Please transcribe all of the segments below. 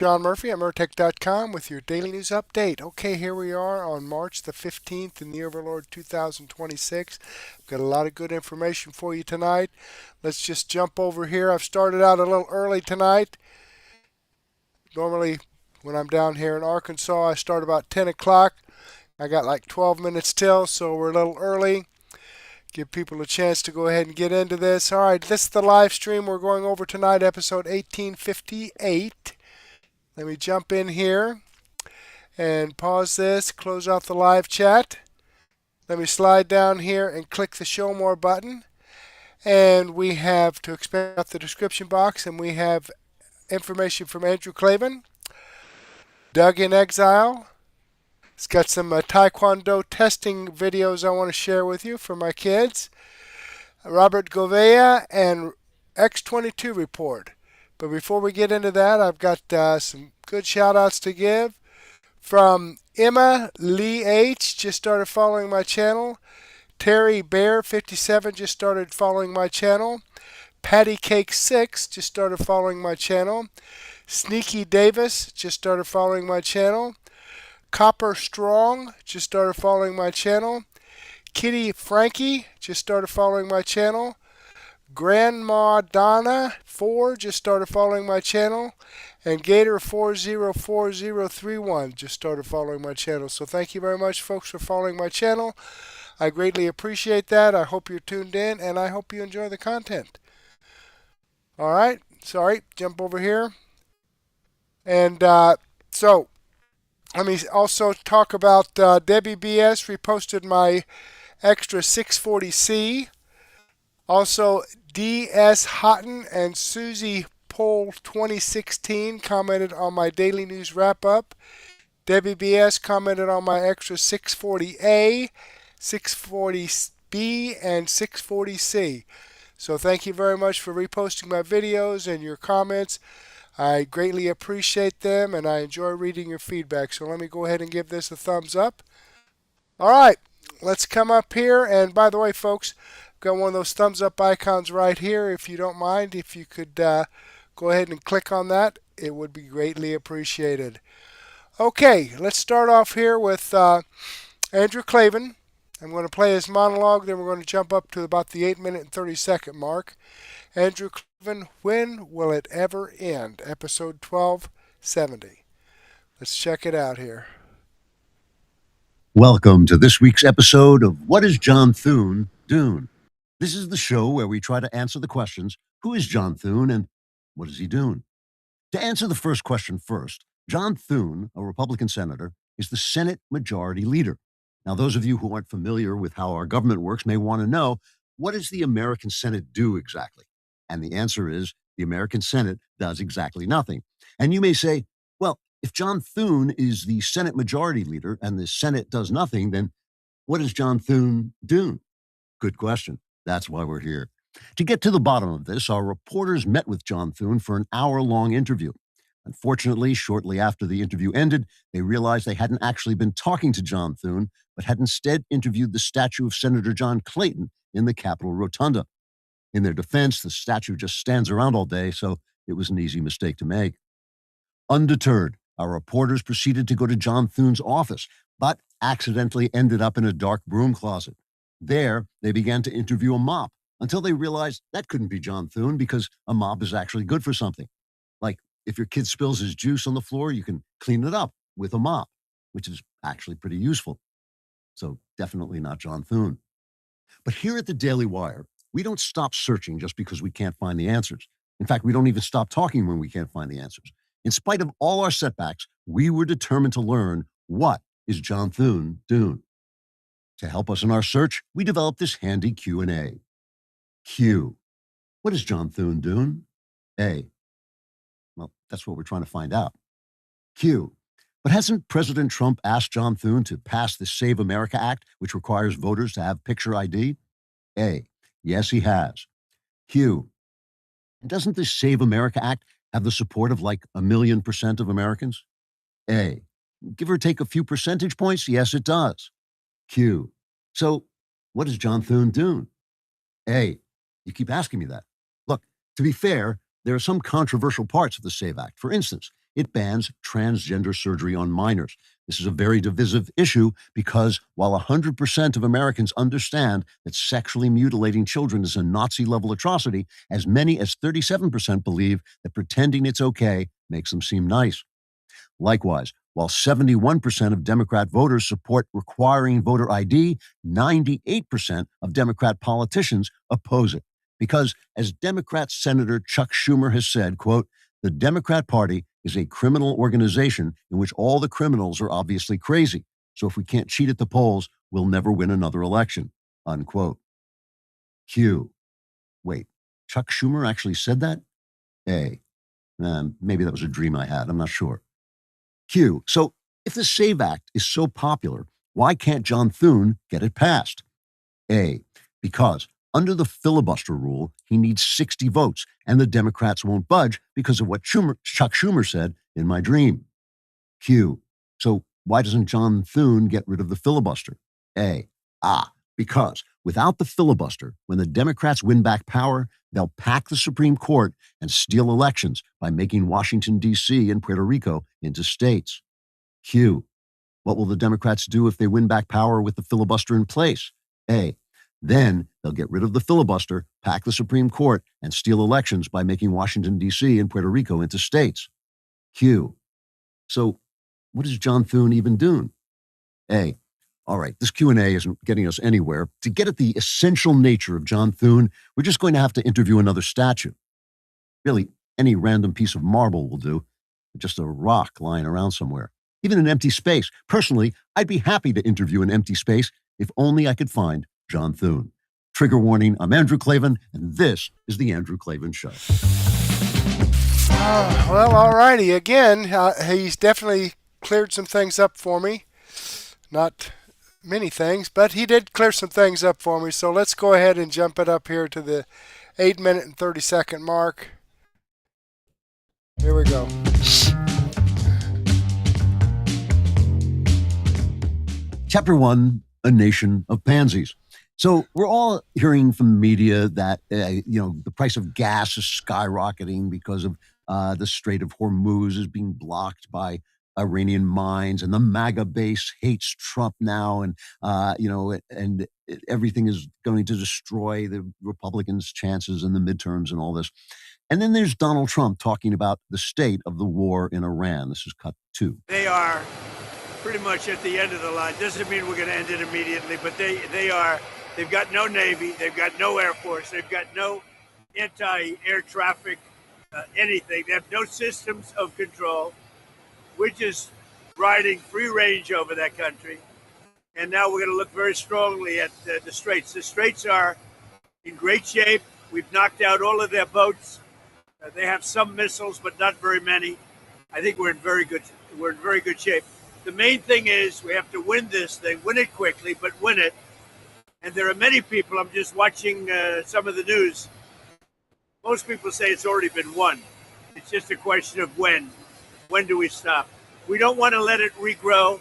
John Murphy at Murtech.com with your daily news update. Okay, here we are on March the 15th in the year of our Lord 2026. I've got a lot of good information for you tonight. Let's just jump over here. I've started out a little early tonight. Normally, when I'm down here in Arkansas, I start about 10 o'clock. I got like 12 minutes till, so we're a little early. Give people a chance to go ahead and get into this. All right, this is the live stream we're going over tonight, episode 1858. Let me jump in here and pause this, close out the live chat. Let me slide down here and click the show more button. And we have to expand out the description box, and we have information from Andrew Klavan, Doug in Exile. It's got some Taekwondo testing videos I want to share with you for my kids. Robert Gouveia and X22 report. But before we get into that, I've got some good shout-outs to give. From Emma Lee H. just started following my channel. Terry Bear 57 just started following my channel. Patty Cake 6 just started following my channel. Sneaky Davis just started following my channel. Copper Strong just started following my channel. Kitty Frankie just started following my channel. Grandma Donna 4 just started following my channel, and Gator 404031 just started following my channel. So thank you very much, folks, for following my channel. I greatly appreciate that. I hope you're tuned in, and I hope you enjoy the content. All right, sorry, jump over here. And so let me also talk about Debbie BS reposted my extra 640C. Also, D.S. Houghton and Susie Poll 2016 commented on my daily news wrap-up. Debbie B.S. commented on my extra 640A, 640B, and 640C. So thank you very much for reposting my videos and your comments. I greatly appreciate them, and I enjoy reading your feedback. So let me go ahead and give this a thumbs up. All right, let's come up here. And by the way, folks, got one of those thumbs up icons right here. If you don't mind, if you could go ahead and click on that, it would be greatly appreciated. Okay, let's start off here with Andrew Klavan. I'm going to play his monologue, then we're going to jump up to about the 8-minute and 30-second mark. Andrew Klavan, When Will It Ever End? Episode 1270. Let's check it out here. Welcome to this week's episode of What is John Thune Doing? This is the show where we try to answer the questions, who is John Thune and what is he doing? To answer the first question first, John Thune, a Republican senator, is the Senate Majority Leader. Now, those of you who aren't familiar with how our government works may want to know, what does the American Senate do exactly? And the answer is, the American Senate does exactly nothing. And you may say, well, if John Thune is the Senate Majority Leader and the Senate does nothing, then what is John Thune doing? Good question. That's why we're here. To get to the bottom of this, our reporters met with John Thune for an hour-long interview. Unfortunately, shortly after the interview ended, they realized they hadn't actually been talking to John Thune, but had instead interviewed the statue of Senator John Clayton in the Capitol Rotunda. In their defense, the statue just stands around all day, so it was an easy mistake to make. Undeterred, our reporters proceeded to go to John Thune's office, but accidentally ended up in a dark broom closet. There, they began to interview a mop until they realized that couldn't be John Thune because a mop is actually good for something. Like if your kid spills his juice on the floor, you can clean it up with a mop, which is actually pretty useful. So definitely not John Thune. But here at the Daily Wire, we don't stop searching just because we can't find the answers. In fact, we don't even stop talking when we can't find the answers. In spite of all our setbacks, we were determined to learn what is John Thune doing. To help us in our search, we developed this handy Q&A. Q. What is John Thune doing? A. Well, that's what we're trying to find out. Q. But hasn't President Trump asked John Thune to pass the Save America Act, which requires voters to have picture ID? A. Yes, he has. Q. Doesn't the Save America Act have the support of like 1,000,000% of Americans? A. Give or take a few percentage points? Yes, it does. Q. So what is John Thune doing? A. You keep asking me that. Look, to be fair, there are some controversial parts of the SAVE Act. For instance, it bans transgender surgery on minors. This is a very divisive issue because while 100% of Americans understand that sexually mutilating children is a Nazi-level atrocity, as many as 37% believe that pretending it's okay makes them seem nice. Likewise, while 71% of Democrat voters support requiring voter ID, 98% of Democrat politicians oppose it. Because, as Democrat Senator Chuck Schumer has said, quote, the Democrat Party is a criminal organization in which all the criminals are obviously crazy. So if we can't cheat at the polls, we'll never win another election, unquote. Q. Wait, Chuck Schumer actually said that? A. Maybe that was a dream I had. I'm not sure. Q. So if the SAVE Act is so popular, why can't John Thune get it passed? A. Because under the filibuster rule, he needs 60 votes, and the Democrats won't budge because of what Chuck Schumer said in my dream. Q. So why doesn't John Thune get rid of the filibuster? A. Because without the filibuster, when the Democrats win back power, they'll pack the Supreme Court and steal elections by making Washington, D.C. and Puerto Rico into states. Q. What will the Democrats do if they win back power with the filibuster in place? A. Then they'll get rid of the filibuster, pack the Supreme Court, and steal elections by making Washington, D.C. and Puerto Rico into states. Q. So what is John Thune even doing? A. All right, this Q&A isn't getting us anywhere. To get at the essential nature of John Thune, we're just going to have to interview another statue. Really, any random piece of marble will do. Just a rock lying around somewhere. Even an empty space. Personally, I'd be happy to interview an empty space if only I could find John Thune. Trigger warning, I'm Andrew Klavan, and this is The Andrew Klavan Show. Well, all righty. Again, he's definitely cleared some things up for me. Not many things, but he did clear some things up for me. So let's go ahead and jump it up here to the 8-minute and 30-second mark. Here we go. Chapter 1, A Nation of Pansies. So we're all hearing from the media that, the price of gas is skyrocketing because of the Strait of Hormuz is being blocked by Iranian mines, and the MAGA base hates Trump now, and and everything is going to destroy the Republicans' chances in the midterms and all this. And then there's Donald Trump talking about the state of the war in Iran. This is cut 2. They are pretty much at the end of the line. Doesn't mean we're going to end it immediately, but they've got no Navy, they've got no Air Force, they've got no anti-air traffic, anything. They have no systems of control. We're just riding free range over that country. And now we're going to look very strongly at the Straits. The Straits are in great shape. We've knocked out all of their boats. They have some missiles, but not very many. I think we're in very good shape. The main thing is we have to win this thing, win it quickly, but win it. And there are many people, I'm just watching some of the news. Most people say it's already been won. It's just a question of when. When do we stop? We don't want to let it regrow,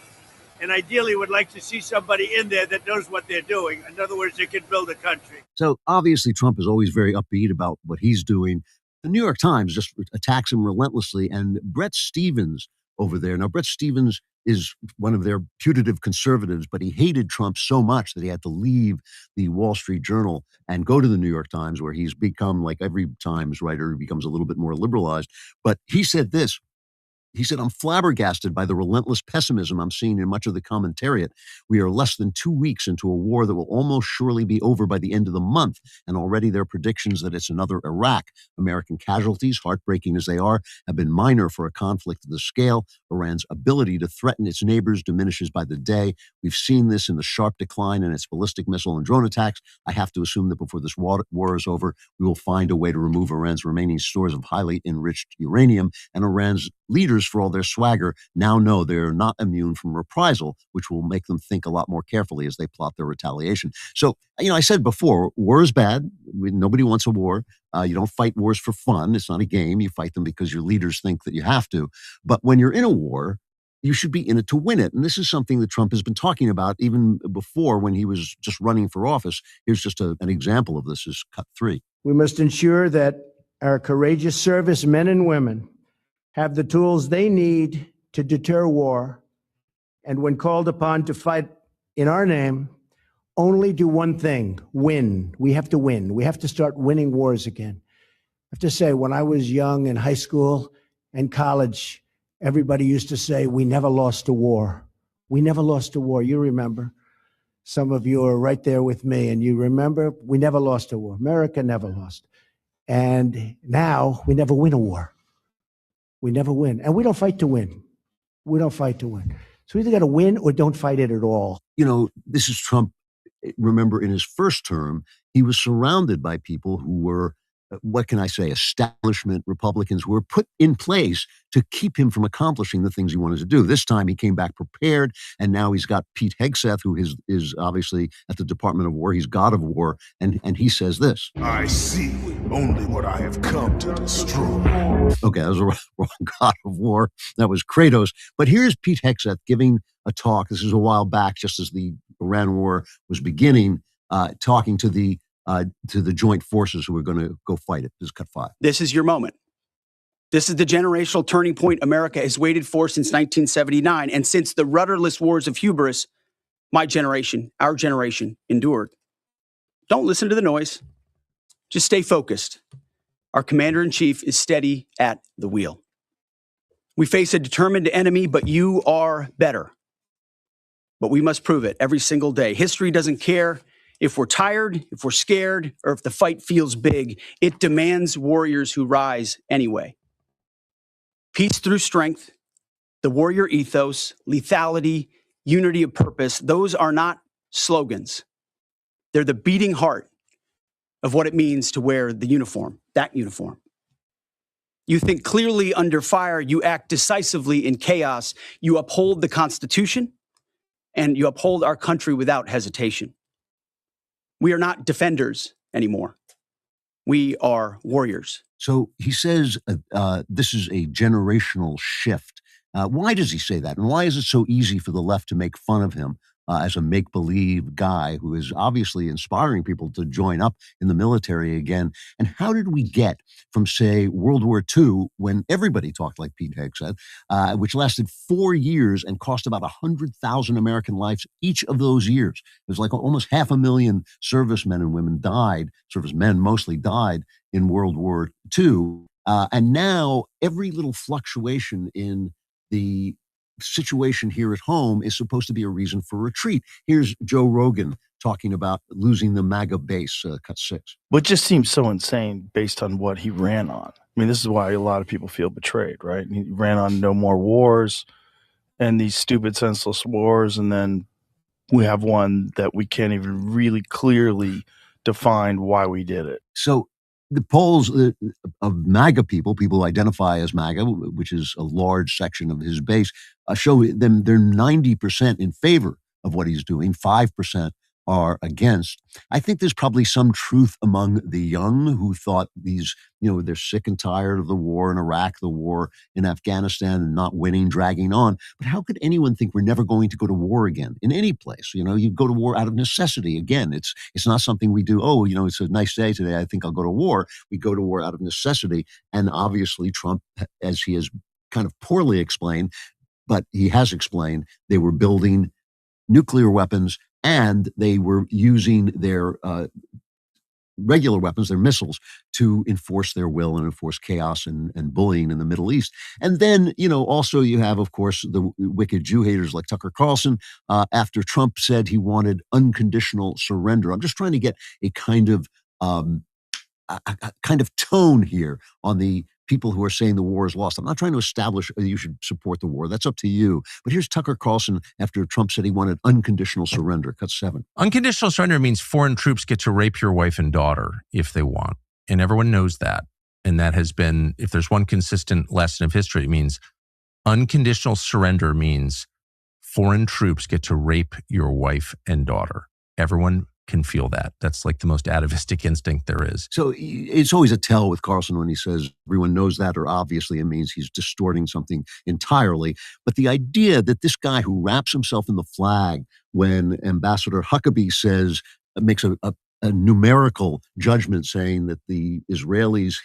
and ideally would like to see somebody in there that knows what they're doing. In other words, they can build a country. So obviously Trump is always very upbeat about what he's doing. The New York Times just attacks him relentlessly, and Bret Stephens over there. Now, Bret Stephens is one of their putative conservatives, but he hated Trump so much that he had to leave the Wall Street Journal and go to the New York Times, where he's become, like every Times writer, he becomes a little bit more liberalized. But he said this. He said, I'm flabbergasted by the relentless pessimism I'm seeing in much of the commentariat. We are less than 2 weeks into a war that will almost surely be over by the end of the month, and already there are predictions that it's another Iraq. American casualties, heartbreaking as they are, have been minor for a conflict of the scale. Iran's ability to threaten its neighbors diminishes by the day. We've seen this in the sharp decline in its ballistic missile and drone attacks. I have to assume that before this war is over, we will find a way to remove Iran's remaining stores of highly enriched uranium, and Iran's leaders, for all their swagger, now know they're not immune from reprisal, which will make them think a lot more carefully as they plot their retaliation. So, I said before, war is bad. Nobody wants a war. You don't fight wars for fun. It's not a game. You fight them because your leaders think that you have to. But when you're in a war, you should be in it to win it. And this is something that Trump has been talking about even before, when he was just running for office. Here's just an example of this, is cut 3. We must ensure that our courageous service men and women have the tools they need to deter war, and when called upon to fight in our name, only do one thing: win. We have to win. We have to start winning wars again. I have to say, when I was young in high school and college, everybody used to say, we never lost a war. We never lost a war. You remember. Some of you are right there with me, and you remember we never lost a war. America never lost. And now we never win a war. We never win. And we don't fight to win. We don't fight to win. So we either got to win or don't fight it at all. You know, this is Trump. Remember, in his first term, he was surrounded by people who were, what can I say, establishment Republicans who were put in place to keep him from accomplishing the things he wanted to do. This time he came back prepared, and now he's got Pete Hegseth, who is obviously at the Department of War. He's God of War, and he says this. I see only what I have come to destroy. Okay, that was a wrong God of War. That was Kratos. But here's Pete Hegseth giving a talk. This is a while back, just as the Iran war was beginning, talking to the joint forces who are going to go fight it. This is cut 5. This is your moment. This is the generational turning point America has waited for since 1979. And since the rudderless wars of hubris, my generation, our generation, endured. Don't listen to the noise. Just stay focused. Our commander-in-chief is steady at the wheel. We face a determined enemy, but you are better. But we must prove it every single day. History doesn't care if we're tired, if we're scared, or if the fight feels big. It demands warriors who rise anyway. Peace through strength, the warrior ethos, lethality, unity of purpose, those are not slogans. They're the beating heart of what it means to wear the uniform, that uniform. You think clearly under fire, you act decisively in chaos, you uphold the Constitution, and you uphold our country without hesitation. We are not defenders anymore. We are warriors. So he says this is a generational shift. Why does he say that? And why is it so easy for the left to make fun of him as a make-believe guy who is obviously inspiring people to join up in the military again? And how did we get from, say, World War II, when everybody talked like Pete Hegseth, which lasted 4 years and cost about 100,000 American lives each of those years? It was like almost 500,000 servicemen and women died, servicemen mostly died in World War II. And now every little fluctuation in the situation here at home is supposed to be a reason for retreat. Here's Joe Rogan talking about losing the MAGA base, cut 6. What just seems so insane based on what he ran on. I mean, this is why a lot of people feel betrayed, right? He ran on no more wars and these stupid, senseless wars. And then we have one that we can't even really clearly define why we did it. So the polls of MAGA people who identify as MAGA, which is a large section of his base, show them they're 90% in favor of what he's doing. 5% are against. I think there's probably some truth among the young who thought they're sick and tired of the war in Iraq, the war in Afghanistan, and not winning, dragging on. But how could anyone think we're never going to go to war again in any place? You go to war out of necessity. Again, it's not something we do. Oh, it's a nice day today, I think I'll go to war. We go to war out of necessity. And obviously Trump, as he has kind of poorly explained, but he has explained, they were building nuclear weapons, and they were using their regular weapons, their missiles, to enforce their will and enforce chaos and bullying in the Middle East. And then, also you have, of course, the wicked Jew haters like Tucker Carlson, after Trump said he wanted unconditional surrender. I'm just trying to get a kind of tone here on the people who are saying the war is lost. I'm not trying to establish you should support the war. That's up to you. But here's Tucker Carlson after Trump said he wanted unconditional surrender. Cut 7. Unconditional surrender means foreign troops get to rape your wife and daughter if they want. And everyone knows that. And that has been, if there's one consistent lesson of history, it means unconditional surrender means foreign troops get to rape your wife and daughter. Everyone can feel that. That's like the most atavistic instinct there is. So it's always a tell with Carlson when he says everyone knows that, or obviously it means he's distorting something entirely. But the idea that this guy who wraps himself in the flag when Ambassador Huckabee makes a a numerical judgment saying that the Israelis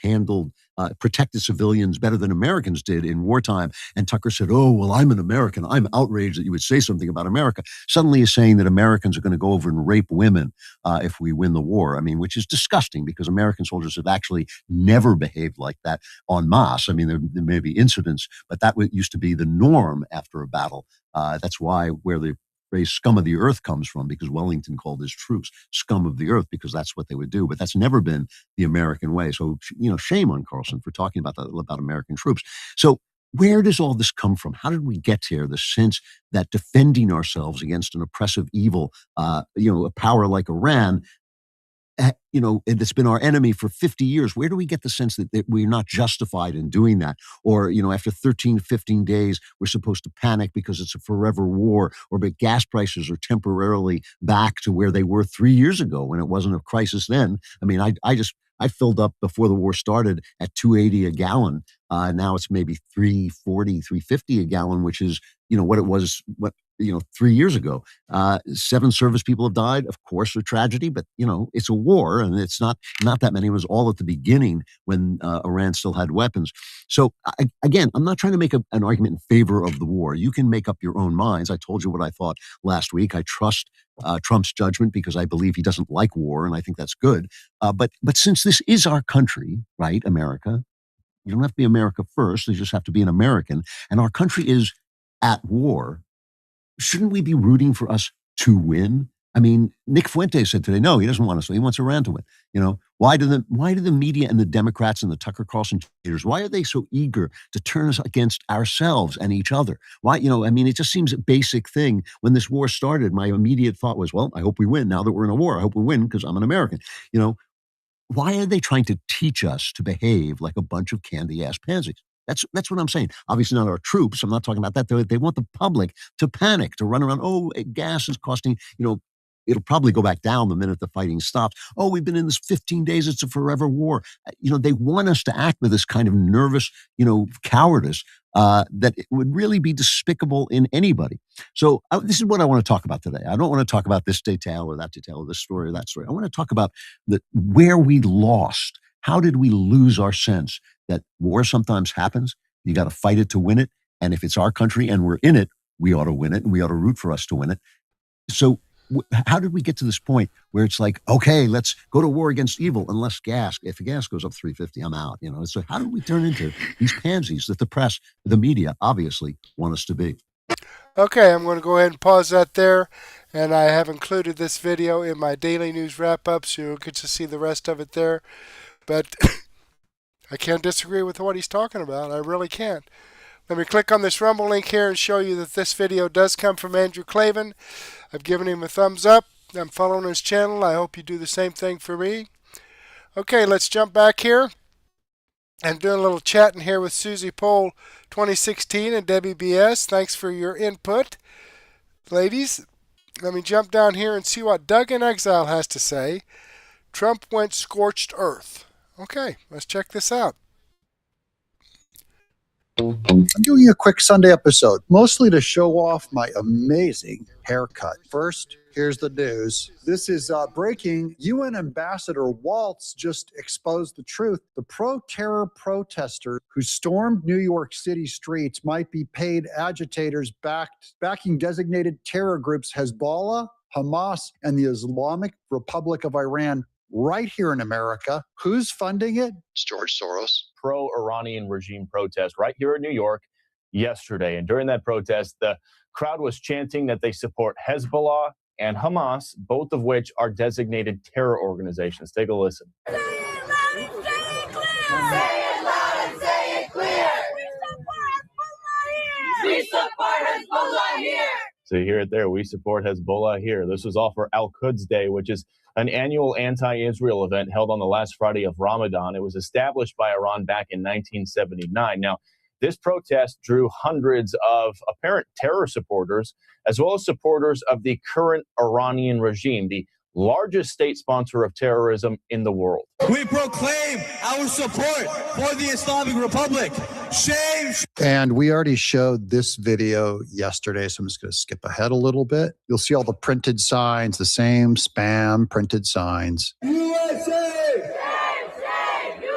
protected civilians better than Americans did in wartime. And Tucker said, oh, well, I'm an American. I'm outraged that you would say something about America. Suddenly he's saying that Americans are going to go over and rape women if we win the war. I mean, which is disgusting because American soldiers have actually never behaved like that en masse. I mean, there may be incidents, but that used to be the norm after a battle. That's where the phrase scum of the earth comes from, because Wellington called his troops scum of the earth because that's what they would do. But that's never been the American way. So, shame on Carlson for talking about that, about American troops. So where does all this come from? How did we get here? The sense that defending ourselves against an oppressive evil, a power like Iran, that's been our enemy for 50 years. Where do we get the sense that we're not justified in doing that? Or, after 13, 15 days, we're supposed to panic because it's a forever war, or but gas prices are temporarily back to where they were 3 years ago when it wasn't a crisis then. I mean, I filled up before the war started at $2.80 a gallon. Now it's maybe $3.40, $3.50 a gallon, which is, what it was, 3 years ago. 7 service people have died, of course, a tragedy, but, it's a war, and it's not that many. It was all at the beginning when Iran still had weapons. So, again, I'm not trying to make an argument in favor of the war. You can make up your own minds. I told you what I thought last week. I trust Trump's judgment because I believe he doesn't like war, and I think that's good. But since this is our country, right, America, you don't have to be America first. You just have to be an American. And our country is at war. Shouldn't we be rooting for us to win? I mean, Nick Fuentes said today, no, he doesn't want us to. He wants Iran to win. Why do the media and the Democrats and the Tucker Carlson haters, why are they so eager to turn us against ourselves and each other? Why, it just seems a basic thing. When this war started, my immediate thought was, well, I hope we win. Now that we're in a war, I hope we win because I'm an American. Why are they trying to teach us to behave like a bunch of candy-ass pansies? That's what I'm saying. Obviously not our troops. I'm not talking about that. They want the public to panic, to run around. Oh, gas is costing, it'll probably go back down the minute the fighting stops. Oh, we've been in this 15 days. It's a forever war. They want us to act with this kind of nervous, cowardice that it would really be despicable in anybody. So this is what I want to talk about today. I don't want to talk about this detail or that detail or this story or that story. I want to talk about where we lost. How did we lose our sense that war sometimes happens? You got to fight it to win it. And if it's our country and we're in it, we ought to win it and we ought to root for us to win it. So how did we get to this point where it's like, okay, let's go to war against evil unless if the gas goes up $3.50, I'm out. So how did we turn into these pansies that the press, the media obviously want us to be? Okay, I'm going to go ahead and pause that there. And I have included this video in my daily news wrap-up, so you'll get to see the rest of it there. But I can't disagree with what he's talking about. I really can't. Let me click on this Rumble link here and show you that this video does come from Andrew Klavan. I've given him a thumbs up. I'm following his channel. I hope you do the same thing for me. Okay, let's jump back here. I'm doing a little chatting here with Susie Poll 2016 and Debbie BS. Thanks for your input. Ladies, let me jump down here and see what Doug in Exile has to say. Trump went scorched earth. Okay, let's check this out. I'm doing a quick Sunday episode, mostly to show off my amazing haircut. First, here's the news. This is breaking. UN Ambassador Waltz just exposed the truth. The pro-terror protesters who stormed New York City streets might be paid agitators backing designated terror groups Hezbollah, Hamas, and the Islamic Republic of Iran right here in America. Who's funding it? It's George Soros. Pro-Iranian regime protest right here in New York yesterday. And during that protest, the crowd was chanting that they support Hezbollah and Hamas, both of which are designated terror organizations. Take a listen. Say it loud and say it clear! Say it loud and say it clear! We support Hezbollah here! So you hear it there. We support Hezbollah here. This was all for Al-Quds Day, which is an annual anti-Israel event held on the last Friday of Ramadan. It was established by Iran back in 1979. Now, this protest drew hundreds of apparent terror supporters, as well as supporters of the current Iranian regime, the largest state sponsor of terrorism in the world. We proclaim our support for the Islamic Republic. Shame. And we already showed this video yesterday, so I'm just going to skip ahead a little bit. You'll see all the printed signs, the same spam printed signs. USA! USA!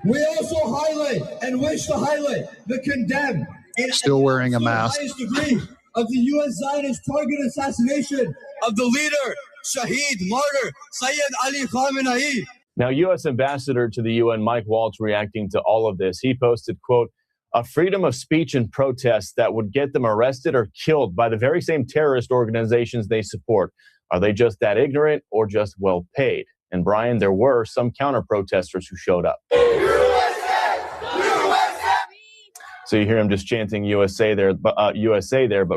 We also highlight and wish to highlight the condemned and Still wearing a mask. highest degree of the U.S. Zionist target assassination of the leader, Shaheed, martyr, Sayyid Ali Khamenei. Now, U.S. Ambassador to the UN, Mike Waltz, reacting to all of this, he posted, quote, "A freedom of speech and protest that would get them arrested or killed by the very same terrorist organizations they support. Are they just that ignorant or just well paid?" And Brian, there were some counter-protesters who showed up. So you hear him just chanting USA there, but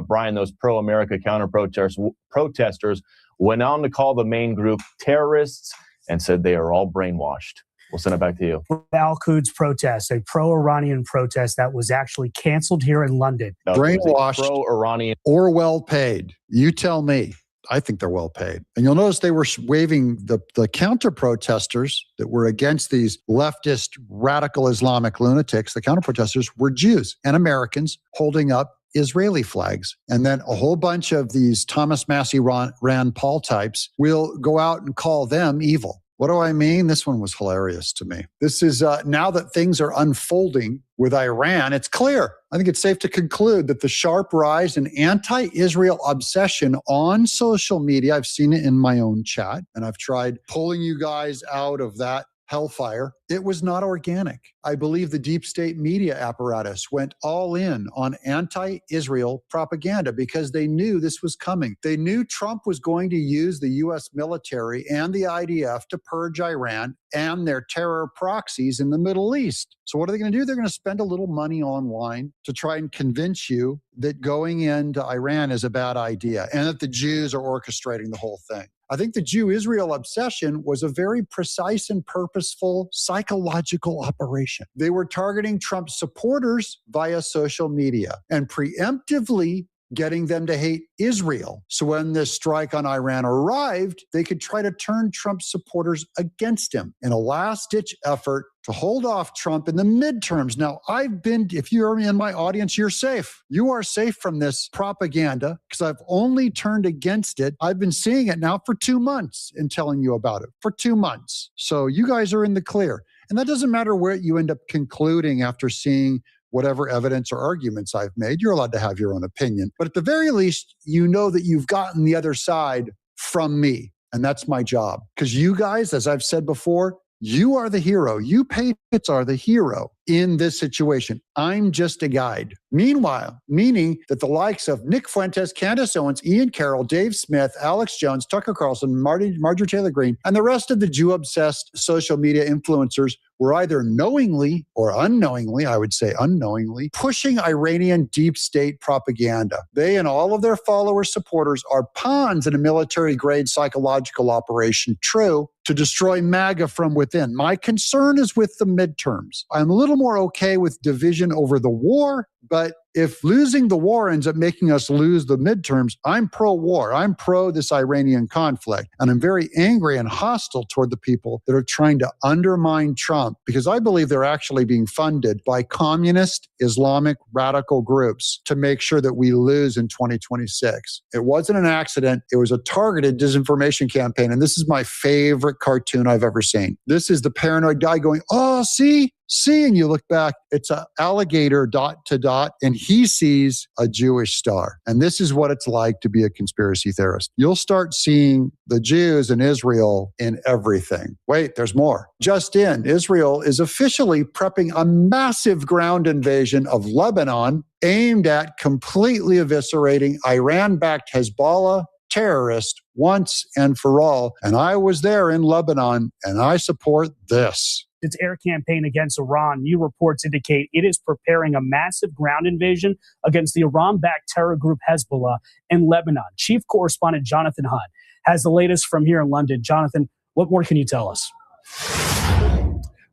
Brian, those pro-America counter-protesters went on to call the main group terrorists and said they are all brainwashed. We'll send it back to you. Al-Quds protest, a pro-Iranian protest that was actually canceled here in London. No, Brainwashed pro-Iranian or well paid. You tell me. I think they're well paid. And you'll notice they were waving the counter protesters that were against these leftist radical Islamic lunatics. The counter protesters were Jews and Americans holding up Israeli flags. And then a whole bunch of these Thomas Massey Rand Paul types will go out and call them evil. What do I mean? This one was hilarious to me. This is now that things are unfolding with Iran, it's clear. I think it's safe to conclude that the sharp rise in anti-Israel obsession on social media, I've seen it in my own chat, and I've tried pulling you guys out of that hellfire. It was not organic. I believe the deep state media apparatus went all in on anti-Israel propaganda because they knew this was coming. They knew Trump was going to use the U.S. military and the IDF to purge Iran and their terror proxies in the Middle East. So what are they going to do? They're going to spend a little money online to try and convince you that going into Iran is a bad idea and that the Jews are orchestrating the whole thing. I think the Jew-Israel obsession was a very precise and purposeful psychological operation. They were targeting Trump's supporters via social media and preemptively getting them to hate Israel. So when this strike on Iran arrived, they could try to turn Trump's supporters against him in a last-ditch effort to hold off Trump in the midterms. Now, if you're in my audience, you're safe. You are safe from this propaganda because I've only turned against it. I've been seeing it now for 2 months and telling you about it for 2 months. So you guys are in the clear. And that doesn't matter where you end up concluding after seeing whatever evidence or arguments I've made. You're allowed to have your own opinion. But at the very least, you know that you've gotten the other side from me. And that's my job. Because you guys, as I've said before, you are the hero. You patriots are the hero in this situation. I'm just a guide. Meanwhile, meaning that the likes of Nick Fuentes, Candace Owens, Ian Carroll, Dave Smith, Alex Jones, Tucker Carlson, Marjorie Taylor Greene, and the rest of the Jew-obsessed social media influencers were either knowingly or unknowingly, I would say unknowingly, pushing Iranian deep state propaganda. They and all of their followers, supporters are pawns in a military-grade psychological operation, true, to destroy MAGA from within. My concern is with the midterms. I'm a little more okay with division over the war, but if losing the war ends up making us lose the midterms, I'm pro-war. I'm pro this Iranian conflict. And I'm very angry and hostile toward the people that are trying to undermine Trump because I believe they're actually being funded by communist Islamic radical groups to make sure that we lose in 2026. It wasn't an accident. It was a targeted disinformation campaign. And this is my favorite cartoon I've ever seen. This is the paranoid guy going, oh, see, and you look back, it's an alligator dot to dot, and he sees a Jewish star. And this is what it's like to be a conspiracy theorist. You'll start seeing the Jews and Israel in everything. Wait, there's more. Just in, Israel is officially prepping a massive ground invasion of Lebanon aimed at completely eviscerating Iran-backed Hezbollah terrorists once and for all. And I was there in Lebanon, and I support this. Its air campaign against Iran, new reports indicate it is preparing a massive ground invasion against the Iran-backed terror group Hezbollah in Lebanon. Chief correspondent Jonathan Hunt has the latest from here in London. Jonathan, what more can you tell us?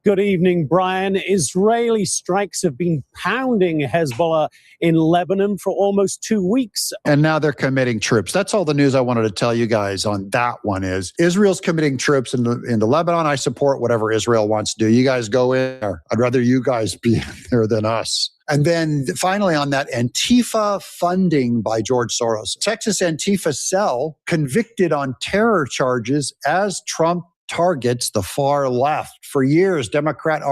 Good evening, Brian. Israeli strikes have been pounding Hezbollah in Lebanon for almost 2 weeks. And now they're committing troops. That's all the news I wanted to tell you guys on that one is Israel's committing troops into Lebanon. I support whatever Israel wants to do. You guys go in there. I'd rather you guys be there than us. And then finally on that Antifa funding by George Soros. Texas Antifa cell convicted on terror charges as Trump targets the far left. For years, Democrats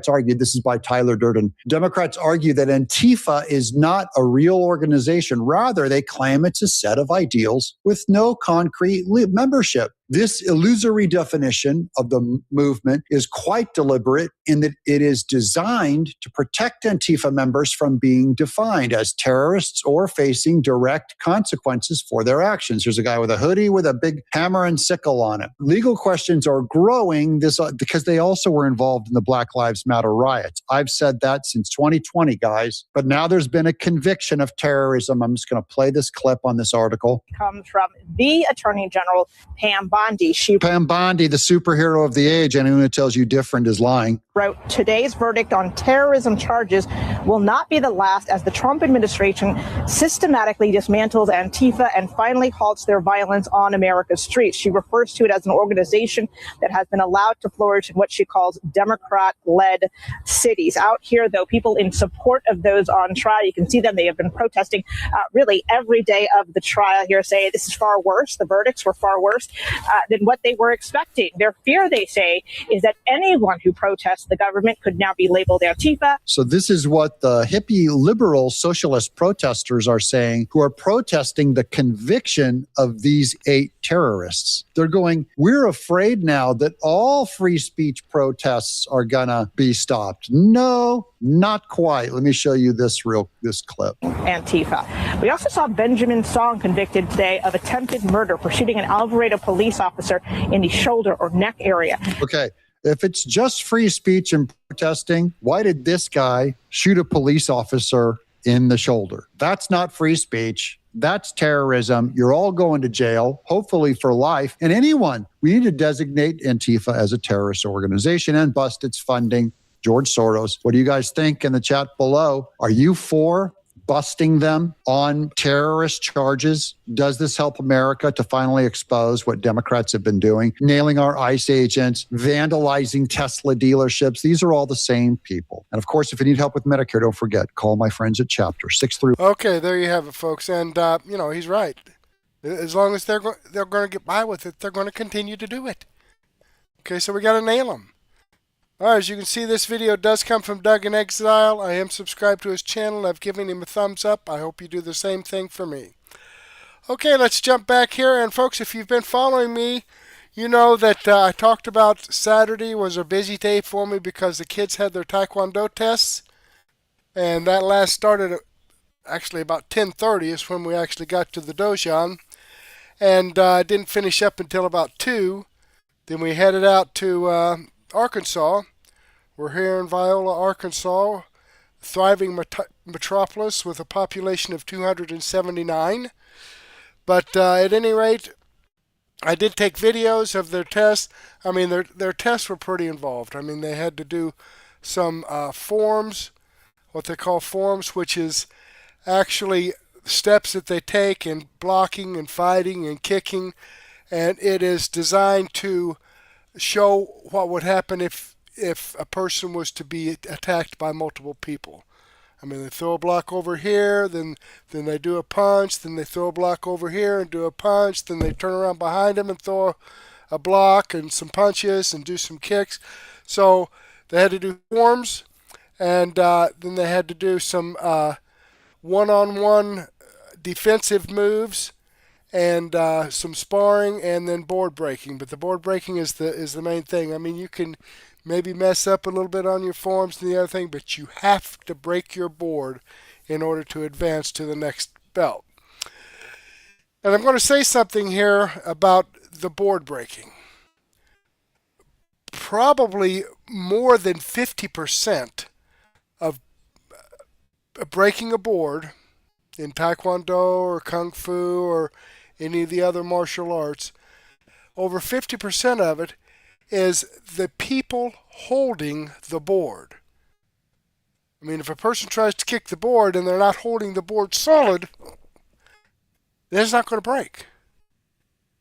argued, this is by Tyler Durden, Democrats argue that Antifa is not a real organization. Rather, they claim it's a set of ideals with no concrete membership. This illusory definition of the movement is quite deliberate in that it is designed to protect Antifa members from being defined as terrorists or facing direct consequences for their actions. There's a guy with a hoodie with a big hammer and sickle on it. Legal questions are growing because they also were involved in the Black Lives Matter riots. I've said that since 2020, guys. But now there's been a conviction of terrorism. I'm just going to play this clip on this article. Comes from the Attorney General, Pam Bondi. Pam Bondi, the superhero of the age. Anyone who tells you different is lying. Wrote, today's verdict on terrorism charges will not be the last as the Trump administration systematically dismantles Antifa and finally halts their violence on America's streets. She refers to it as an organization that has been allowed to flourish in what she calls Democrat-led cities. Out here, though, people in support of those on trial, you can see them. They have been protesting really every day of the trial here, saying this is far worse. The verdicts were far worse than what they were expecting. Their fear, they say, is that anyone who protests the government could now be labeled Antifa. So this is what the hippie liberal socialist protesters are saying, who are protesting the conviction of these 8 terrorists. They're going, we're afraid now that all free speech protests are gonna be stopped. No, not quite. Let me show you this clip. Antifa. We also saw Benjamin Song convicted today of attempted murder for shooting an Alvarado police officer in the shoulder or neck area. Okay. If it's just free speech and protesting, why did this guy shoot a police officer in the shoulder? That's not free speech. That's terrorism. You're all going to jail, hopefully for life. And we need to designate Antifa as a terrorist organization and bust its funding. George Soros, what do you guys think in the chat below? Are you for busting them on terrorist charges? Does this help America to finally expose what Democrats have been doing? Nailing our ICE agents, vandalizing Tesla dealerships. These are all the same people. And of course, if you need help with Medicare, don't forget, call my friends at Chapter 63. Okay, there you have it, folks. And, he's right. As long as they're going to get by with it, they're going to continue to do it. Okay, so we got to nail them. All right, as you can see, this video does come from Doug in Exile. I am subscribed to his channel. I've given him a thumbs up. I hope you do the same thing for me. Okay, let's jump back here. And folks, if you've been following me, you know that I talked about Saturday was a busy day for me because the kids had their Taekwondo tests. And that last started at actually about 10:30 is when we actually got to the dojon. And didn't finish up until about 2. Then we headed out to Arkansas. We're here in Viola, Arkansas, thriving metropolis with a population of 279. But at any rate, I did take videos of their tests. I mean, their tests were pretty involved. I mean, they had to do some forms, what they call forms, which is actually steps that they take in blocking and fighting and kicking. And it is designed to show what would happen if a person was to be attacked by multiple people. I mean, they throw a block over here, then they do a punch, then they throw a block over here and do a punch, then they turn around behind them and throw a block and some punches and do some kicks. So they had to do forms, and then they had to do some one-on-one defensive moves, and some sparring, and then board breaking. But the board breaking is the main thing. I mean, you can maybe mess up a little bit on your forms and the other thing, but you have to break your board in order to advance to the next belt. And I'm going to say something here about the board breaking. Probably more than 50% of breaking a board in Taekwondo or Kung Fu or any of the other martial arts, over 50% of it is the people holding the board. I mean, if a person tries to kick the board and they're not holding the board solid, then it's not going to break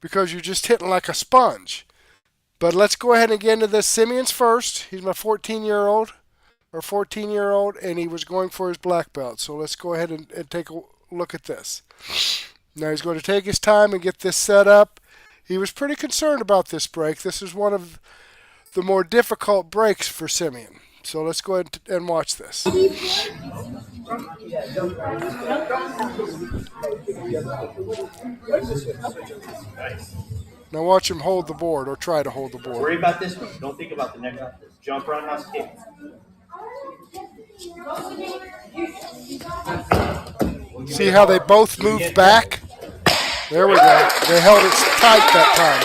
because you're just hitting like a sponge. But let's go ahead and get into this. Simeon's first. He's my 14-year-old, and he was going for his black belt. So let's go ahead and take a look at this. Now he's going to take his time and get this set up. He was pretty concerned about this break. This is one of the more difficult breaks for Simeon. So let's go ahead and watch this. Now watch him hold the board, or try to hold the board. Worry about this one. Don't think about the next one. Jump around, house kick. See how they both moved back? There we go. They held it tight that time.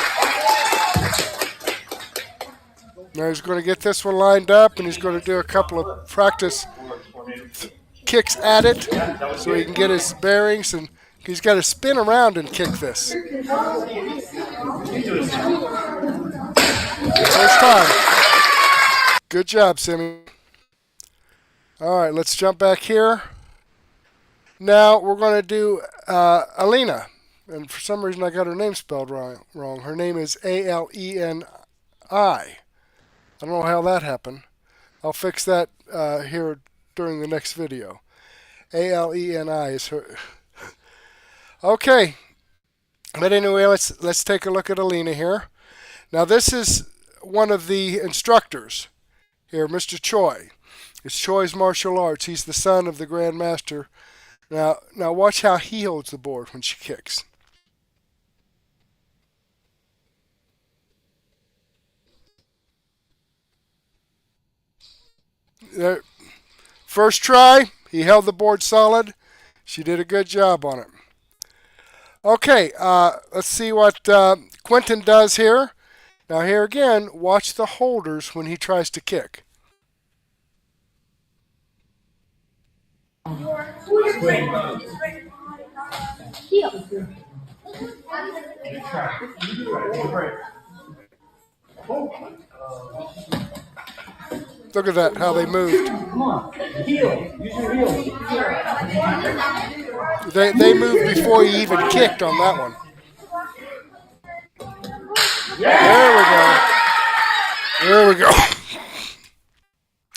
Now he's going to get this one lined up, and he's going to do a couple of practice kicks at it so he can get his bearings, and he's got to spin around and kick this. First time. Good job, Simeon. All right, let's jump back here. Now we're going to do Alina. And for some reason I got her name spelled wrong. Her name is Aleni. I don't know how that happened. I'll fix that here during the next video. Aleni is her. Okay. But anyway, let's take a look at Alina here. Now this is one of the instructors here, Mr. Choi. It's Choi's martial arts. He's the son of the Grand Master. Now watch how he holds the board when she kicks. There. First try, he held the board solid. She did a good job on it. Okay, let's see what Quentin does here. Now here again, watch the holders when he tries to kick. Look at that, how they moved. They moved before he even kicked on that one. There we go.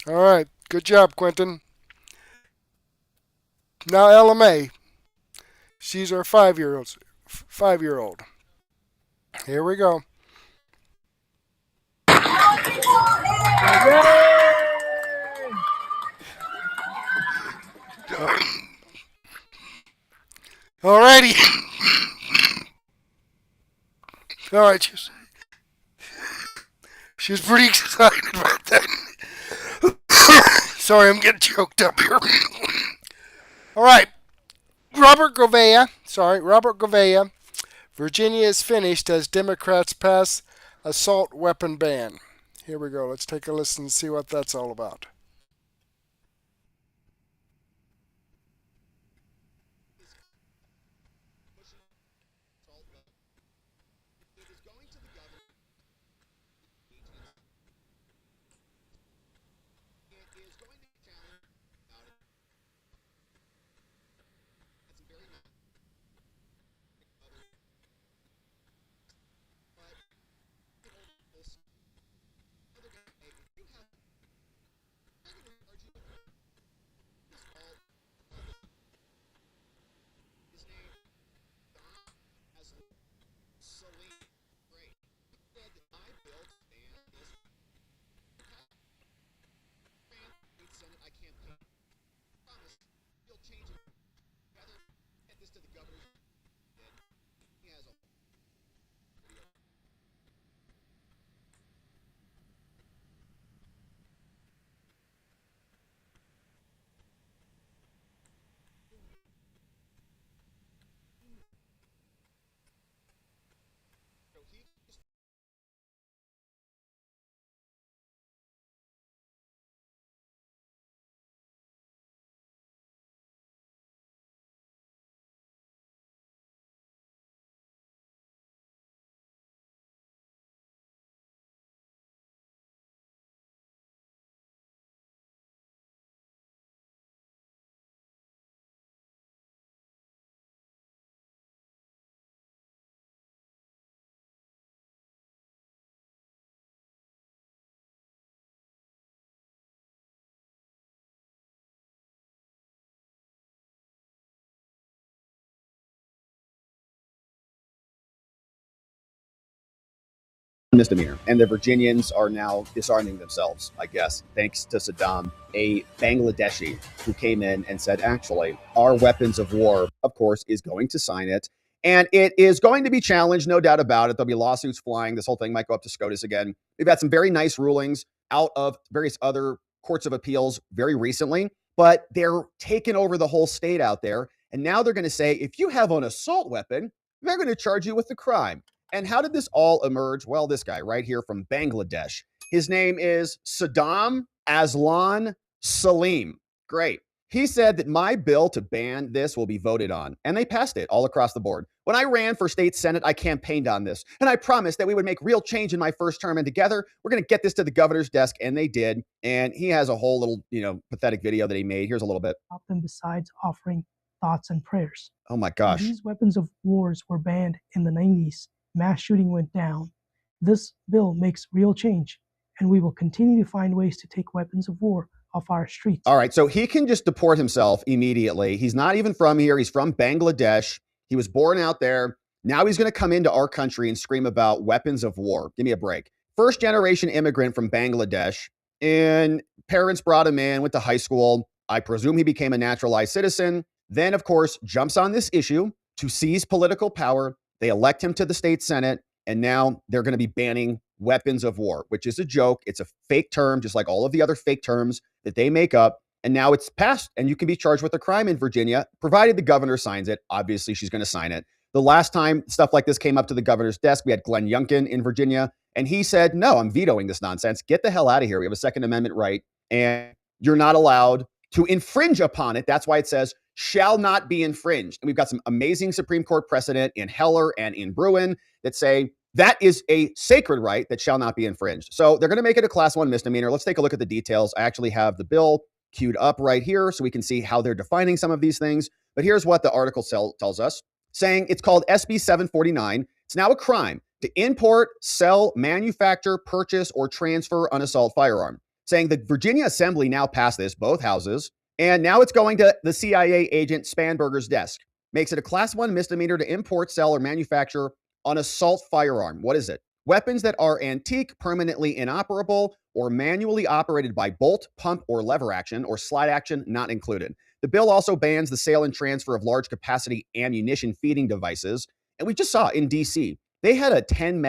All right, good job, Quentin. Now LMA, she's our 5-year-old. Here we go. Alrighty. All right, she's pretty excited about that. Sorry, I'm getting choked up here. All right, Robert Gouveia. Virginia is finished as Democrats pass assault weapon ban. Here we go. Let's take a listen and see what that's all about. misdemeanor. And the Virginians are now disarming themselves, I guess, thanks to Saddam, a Bangladeshi who came in and said, actually, our weapons of war, of course, is going to sign it. And it is going to be challenged, no doubt about it. There'll be lawsuits flying. This whole thing might go up to SCOTUS again. We've had some very nice rulings out of various other courts of appeals very recently, but they're taking over the whole state out there. And now they're going to say, if you have an assault weapon, they're going to charge you with the crime. And how did this all emerge? Well, this guy right here from Bangladesh. His name is Saddam Aslan Salim. Great. He said that my bill to ban this will be voted on, and they passed it all across the board. When I ran for state senate, I campaigned on this, and I promised that we would make real change in my first term, and together we're going to get this to the governor's desk, and they did. And he has a whole little, pathetic video that he made. Here's a little bit. Them besides offering thoughts and prayers. Oh my gosh. When these weapons of wars were banned in the 90s. Mass shooting went down. This bill makes real change, and we will continue to find ways to take weapons of war off our streets. All right, so he can just deport himself immediately. He's not even from here. He's from Bangladesh. He was born out there. Now he's going to come into our country and scream about weapons of war. Give me a break. First generation immigrant from Bangladesh, and parents brought him in, went to high school. I presume he became a naturalized citizen. Then, of course, jumps on this issue to seize political power. They elect him to the state senate, and now they're going to be banning weapons of war, which is a joke. It's a fake term, just like all of the other fake terms that they make up. And now it's passed, and you can be charged with a crime in Virginia, provided the governor signs it. Obviously, she's going to sign it. The last time stuff like this came up to the governor's desk, we had Glenn Youngkin in Virginia, and he said, no, I'm vetoing this nonsense. Get the hell out of here. We have a Second Amendment right, and you're not allowed to infringe upon it. That's why it says shall not be infringed. And we've got some amazing Supreme Court precedent in Heller and in Bruin that say that is a sacred right that shall not be infringed. So they're going to make it a class 1 misdemeanor. Let's take a look at the details. I actually have the bill queued up right here so we can see how they're defining some of these things. But here's what the article tells us, saying it's called SB 749. It's now a crime to import, sell, manufacture, purchase, or transfer an assault firearm. Saying the Virginia Assembly now passed this, both houses, and now it's going to the CIA agent Spanberger's desk. Makes it a class 1 misdemeanor to import, sell, or manufacture an assault firearm. What is it? Weapons that are antique, permanently inoperable, or manually operated by bolt, pump, or lever action, or slide action not included. The bill also bans the sale and transfer of large capacity ammunition feeding devices. And we just saw in DC, they had a 10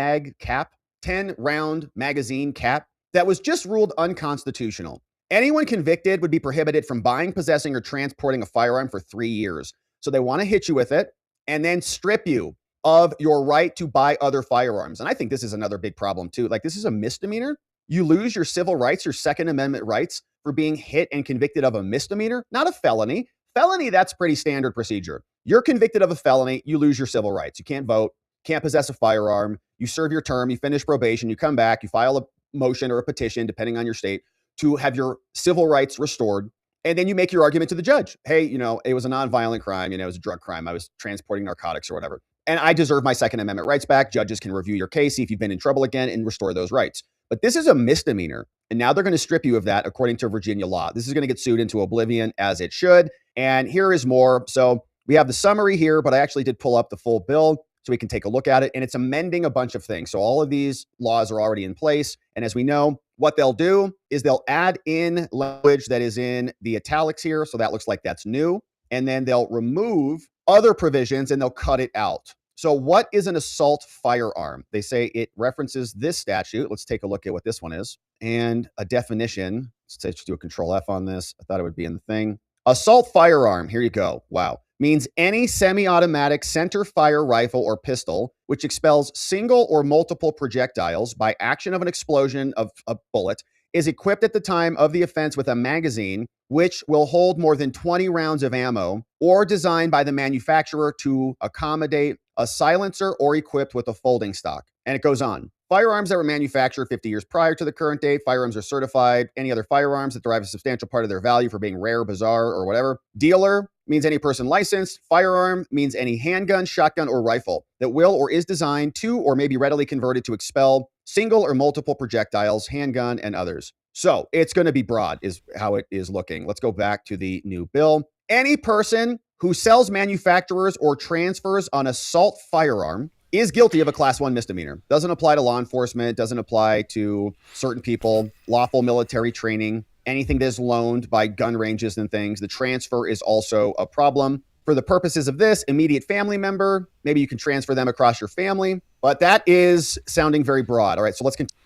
round magazine cap that was just ruled unconstitutional. Anyone convicted would be prohibited from buying, possessing, or transporting a firearm for 3 years. So they want to hit you with it and then strip you of your right to buy other firearms. And I think this is another big problem too. Like, this is a misdemeanor. You lose your civil rights, your Second Amendment rights for being hit and convicted of a misdemeanor, not a felony. Felony, that's pretty standard procedure. You're convicted of a felony, you lose your civil rights. You can't vote, can't possess a firearm, you serve your term, you finish probation, you come back, you file a motion or a petition, depending on your state, to have your civil rights restored. And then you make your argument to the judge. Hey, it was a nonviolent crime. It was a drug crime. I was transporting narcotics or whatever. And I deserve my Second Amendment rights back. Judges can review your case, see if you've been in trouble again, and restore those rights. But this is a misdemeanor. And now they're going to strip you of that according to Virginia law. This is going to get sued into oblivion, as it should. And here is more. So we have the summary here, but I actually did pull up the full bill so we can take a look at it. And it's amending a bunch of things. So all of these laws are already in place. And as we know, what they'll do is they'll add in language that is in the italics here. So that looks like that's new. And then they'll remove other provisions and they'll cut it out. So what is an assault firearm? They say it references this statute. Let's take a look at what this one is. And a definition. Let's do a control F on this. I thought it would be in the thing. Assault firearm. Here you go. Wow. Means any semi-automatic center fire rifle or pistol which expels single or multiple projectiles by action of an explosion of a bullet, is equipped at the time of the offense with a magazine which will hold more than 20 rounds of ammo, or designed by the manufacturer to accommodate a silencer, or equipped with a folding stock. And it goes on. Firearms that were manufactured 50 years prior to the current date. Firearms are certified. Any other firearms that derive a substantial part of their value for being rare, bizarre, or whatever. Dealer means any person licensed. Firearm means any handgun, shotgun, or rifle that will or is designed to or may be readily converted to expel single or multiple projectiles, handgun, and others. So it's going to be broad is how it is looking. Let's go back to the new bill. Any person who sells, manufactures, or transfers an assault firearm is guilty of a class 1 misdemeanor. Doesn't apply to law enforcement, doesn't apply to certain people, lawful military training, anything that is loaned by gun ranges and things. The transfer is also a problem. For the purposes of this, immediate family member, maybe you can transfer them across your family, but that is sounding very broad. All right, so let's continue.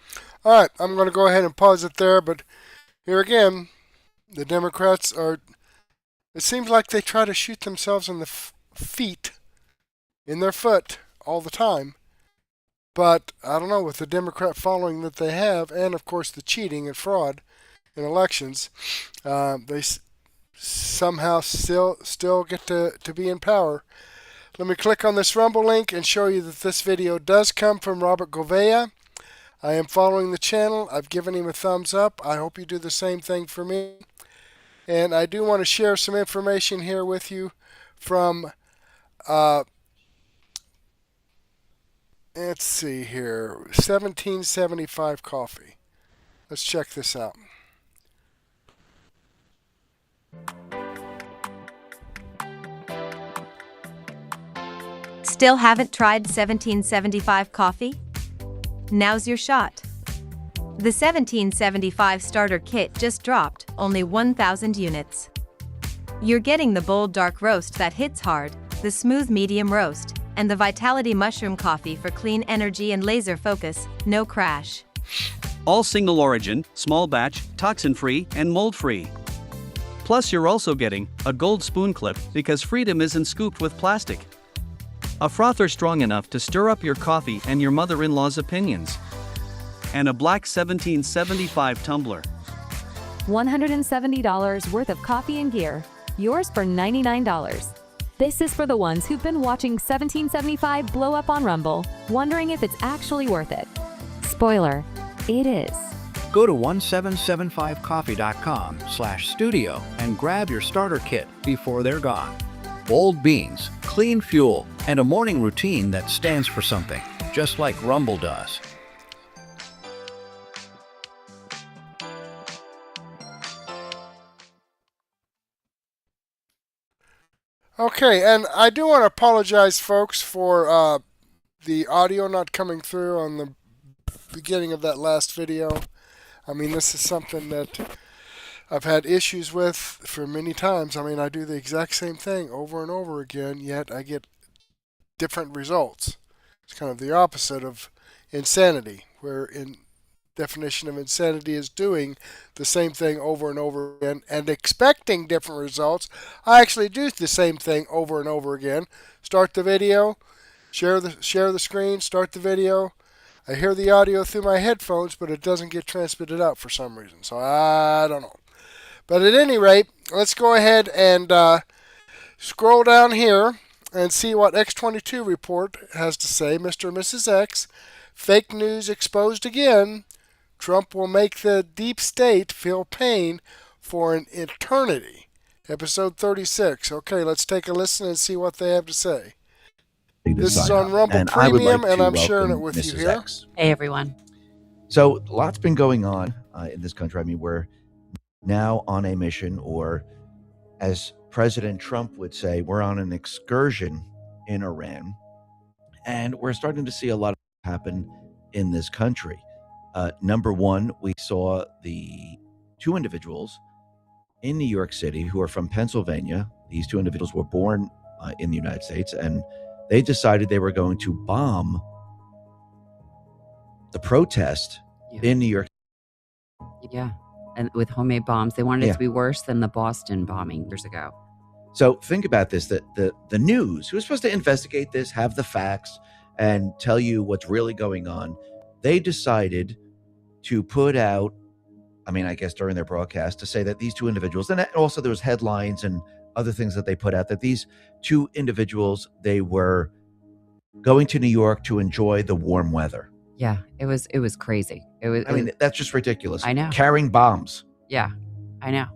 All right, I'm going to go ahead and pause it there, but here again, the Democrats are, it seems like they try to shoot themselves in the in their foot all the time. But I don't know, with the Democrat following that they have, and of course the cheating and fraud in elections, they somehow still get to be in power. Let me click on this Rumble link and show you that this video does come from Robert Gouveia. I am following the channel. I've given him a thumbs up. I hope you do the same thing for me. And I do want to share some information here with you from, let's see here, 1775 Coffee. Let's check this out. Still haven't tried 1775 Coffee? Now's your shot. The 1775 starter kit just dropped, only 1,000 units. You're getting the bold dark roast that hits hard, the smooth medium roast, and the Vitality Mushroom Coffee for clean energy and laser focus, no crash. All single origin, small batch, toxin-free, and mold-free. Plus you're also getting a gold spoon clip because freedom isn't scooped with plastic. A frother strong enough to stir up your coffee and your mother-in-law's opinions. And a black 1775 tumbler. $170 worth of coffee and gear, yours for $99. This is for the ones who've been watching 1775 blow up on Rumble, wondering if it's actually worth it. Spoiler, it is. Go to 1775coffee.com/studio and grab your starter kit before they're gone. Bold beans, clean fuel, and a morning routine that stands for something, just like Rumble does. Okay, and I do want to apologize, folks, for the audio not coming through on the beginning of that last video. I mean, this is something that I've had issues with for many times. I mean, I do the exact same thing over and over again, yet I get different results. It's kind of the opposite of insanity, where in definition of insanity is doing the same thing over and over again and expecting different results. I actually do the same thing over and over again. Start the video, share the screen, start the video. I hear the audio through my headphones, but it doesn't get transmitted out for some reason. So I don't know. But at any rate, let's go ahead and scroll down here and see what X22 report has to say. Mr. and Mrs. X, fake news exposed again. Trump will make the deep state feel pain for an eternity. Episode 36. Okay, let's take a listen and see what they have to say. This is on Rumble and Premium, like and I'm sharing it welcome with Mrs. you here. X. Hey, everyone. So, lots been going on in this country. I mean, we're now on a mission, or as President Trump would say, we're on an excursion in Iran. And we're starting to see a lot happen in this country. Number one, we saw the two individuals in New York City who are from Pennsylvania. These two individuals were born in the United States, and they decided they were going to bomb the protest in New York. Yeah, and with homemade bombs. They wanted it to be worse than the Boston bombing years ago. So think about this, that the news, who's supposed to investigate this, have the facts, and tell you what's really going on, they decided to put out, I mean, I guess during their broadcast, to say that these two individuals, and also there was headlines and other things that they put out, that these two individuals, they were going to New York to enjoy the warm weather. Yeah, it was crazy. I mean, that's just ridiculous. I know. Carrying bombs. Yeah, I know.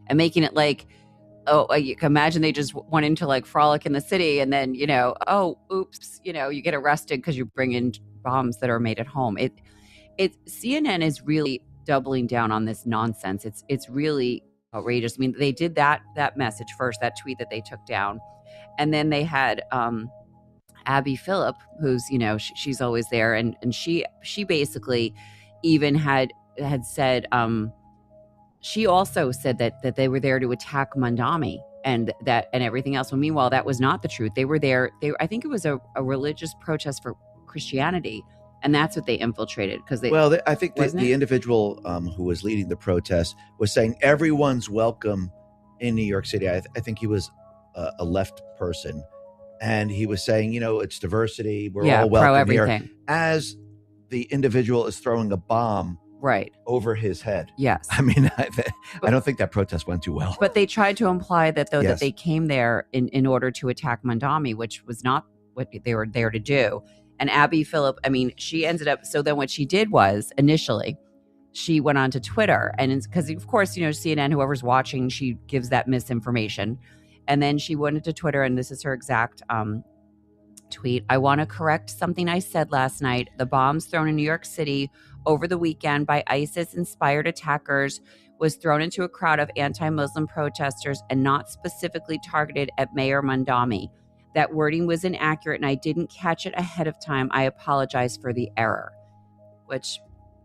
And making it like, oh, you can imagine they just went into like frolic in the city, and then, oh, oops, you get arrested because you bring in bombs that are made at home. CNN is really doubling down on this nonsense. It's really outrageous. I mean, they did that message first, that tweet that they took down, and then they had Abby Phillip, who's, she's always there. And she basically even had said, she also said that they were there to attack Mandami and everything else. Well, meanwhile, that was not the truth. They were there. I think it was a religious protest for Christianity. And that's what they infiltrated I think the individual who was leading the protest was saying everyone's welcome in New York City. I think he was a left person, and he was saying, it's diversity. We're all welcome pro everything. Here. As the individual is throwing a bomb over his head. Yes. I mean, I don't think that protest went too well. But they tried to imply that Yes. that they came there in order to attack Mandami, which was not what they were there to do. And Abby Phillip, she ended up, so then what she did was, initially, she went on to Twitter, and because, of course, CNN, whoever's watching, she gives that misinformation. And then she went into Twitter, and this is her exact tweet. I want to correct something I said last night. The bombs thrown in New York City over the weekend by ISIS-inspired attackers was thrown into a crowd of anti-Muslim protesters and not specifically targeted at Mayor Mandami. That wording was inaccurate and I didn't catch it ahead of time. I apologize for the error. Which,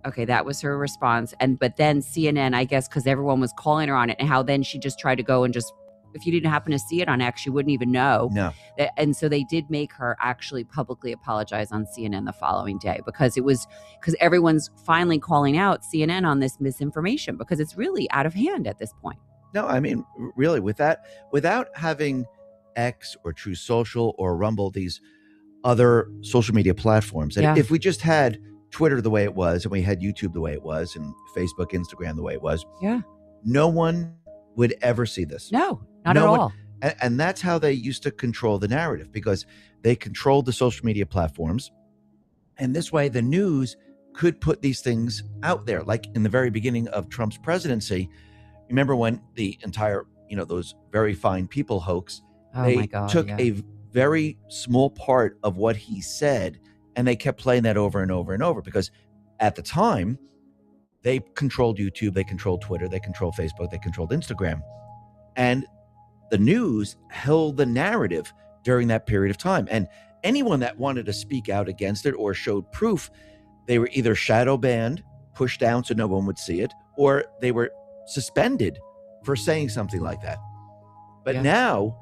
okay, that was her response. But then CNN, I guess, because everyone was calling her on it, and how then she just tried to go and just, if you didn't happen to see it on X, you wouldn't even know. No. And so they did make her actually publicly apologize on CNN the following day, because everyone's finally calling out CNN on this misinformation, because it's really out of hand at this point. No, really, without having X or True Social or Rumble, these other social media platforms, and if we just had Twitter the way it was, and we had YouTube the way it was, and Facebook, Instagram the way it was, no one would ever see this. No, not at all. And that's how they used to control the narrative, because they controlled the social media platforms. And this way, the news could put these things out there. Like in the very beginning of Trump's presidency, remember when the entire, those very fine people hoax, they took a very small part of what he said, and they kept playing that over and over and over, because at the time, they controlled YouTube, they controlled Twitter, they controlled Facebook, they controlled Instagram. And the news held the narrative during that period of time. And anyone that wanted to speak out against it or showed proof, they were either shadow banned, pushed down so no one would see it, or they were suspended for saying something like that. But now,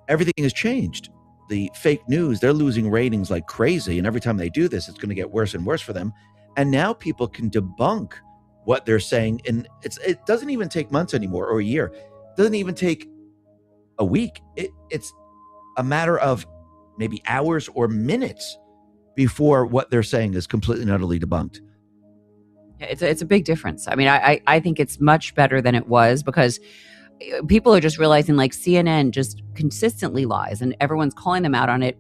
everything has changed. The fake news, they're losing ratings like crazy. And every time they do this, it's going to get worse and worse for them. And now people can debunk what they're saying. And it doesn't even take months anymore, or a year. It doesn't even take a week. It's a matter of maybe hours or minutes before what they're saying is completely and utterly debunked. It's a big difference. I think it's much better than it was, because people are just realizing, like, CNN just consistently lies, and everyone's calling them out on it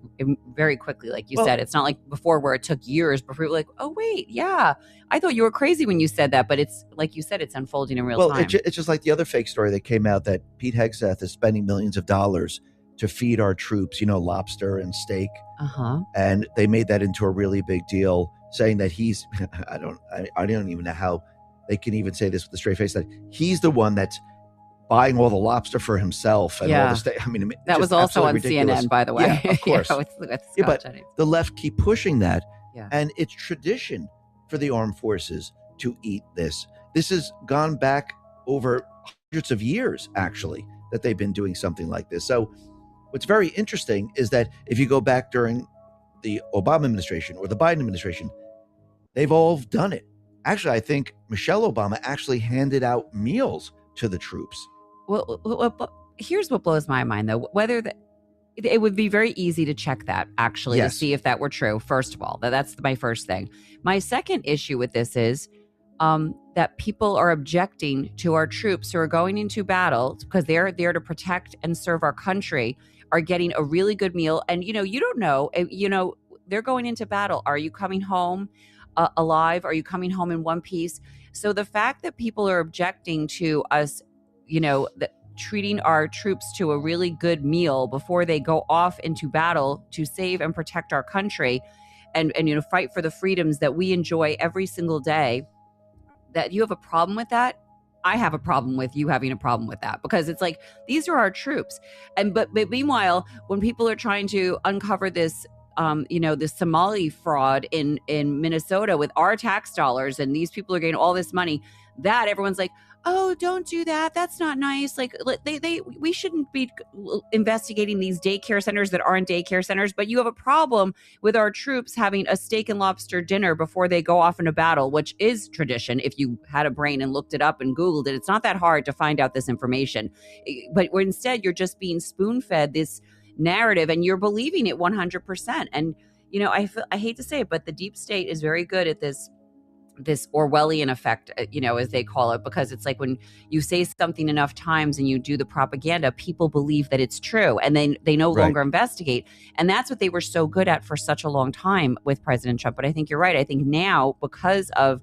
very quickly. Like you said, it's not like before where it took years before you're like, oh wait, I thought you were crazy when you said that. But it's like you said, it's unfolding in real time. It's just like the other fake story that came out, that Pete Hegseth is spending millions of dollars to feed our troops, lobster and steak. And they made that into a really big deal, saying that he's, I don't even know how they can even say this with a straight face, that he's the one that's buying all the lobster for himself and all the steak. That was also on ridiculous. CNN, by the way. Yeah, of course. But the left keep pushing that, and it's tradition for the armed forces to eat this. This has gone back over hundreds of years, actually, that they've been doing something like this. So what's very interesting is that if you go back during the Obama administration or the Biden administration, they've all done it. Actually, I think Michelle Obama actually handed out meals to the troops. Well, here's what blows my mind, though. It would be very easy to check that, actually, to see if that were true. First of all, that's my first thing. My second issue with this is that people are objecting to our troops who are going into battle, because they're there to protect and serve our country, are getting a really good meal. And, you don't know, they're going into battle. Are you coming home alive? Are you coming home in one piece? So the fact that people are objecting to us, treating our troops to a really good meal before they go off into battle to save and protect our country and fight for the freedoms that we enjoy every single day, that you have a problem with that, I have a problem with you having a problem with that, because it's like, these are our troops. And but meanwhile, when people are trying to uncover this, this Somali fraud in Minnesota with our tax dollars, and these people are getting all this money, that everyone's like, oh, don't do that. That's not nice. Like we shouldn't be investigating these daycare centers that aren't daycare centers. But you have a problem with our troops having a steak and lobster dinner before they go off into battle, which is tradition. If you had a brain and looked it up and Googled it, it's not that hard to find out this information. But instead, you're just being spoon-fed this narrative and you're believing it 100%. And, I hate to say it, but the deep state is very good at this Orwellian effect, as they call it, because it's like when you say something enough times and you do the propaganda, people believe that it's true, and then they no longer investigate. And that's what they were so good at for such a long time with President Trump. But I think you're right. I think now, because of